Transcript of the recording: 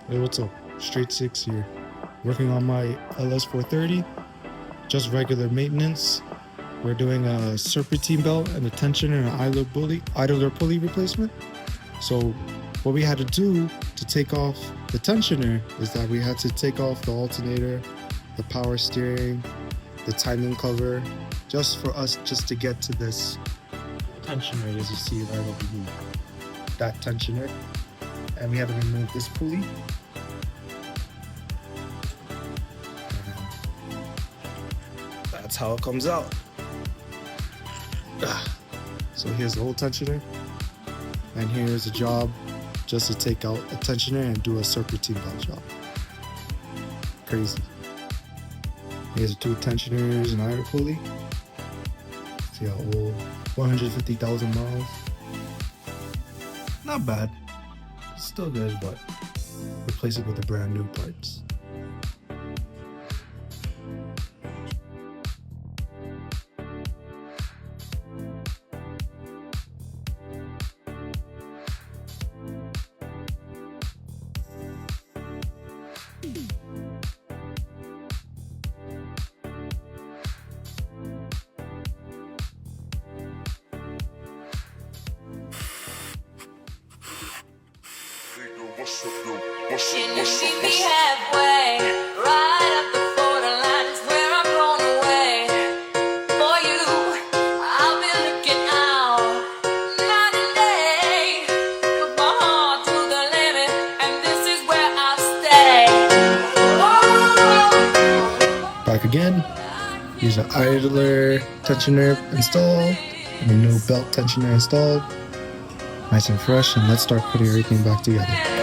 Hey, what's up? Straight Six here. Working on my LS430. Just regular maintenance. We're doing a serpentine belt and a tensioner and an idler pulley replacement. So what we had to do to take off the tensioner is that we had to take off the alternator, the power steering, the timing cover, just for us just to get to this tensioner, as you see right over here. That tensioner. And we had to remove this pulley. That's how it comes out. So here's the whole tensioner, and here's a job just to take out a tensioner and do a serpentine belt job. Crazy. Here's the two tensioners and idler pulley. See how old? 150,000 miles. Not bad. Still good, but replace it with the brand new parts. Can you meet me halfway? Right up the borderline is where I'm blown away. For you, I'll be looking out night and day. Put my heart to the limit, and this is where I'll stay. Back again. Here's an idler tensioner installed and a new belt tensioner installed. Nice and fresh, and let's start putting everything back together.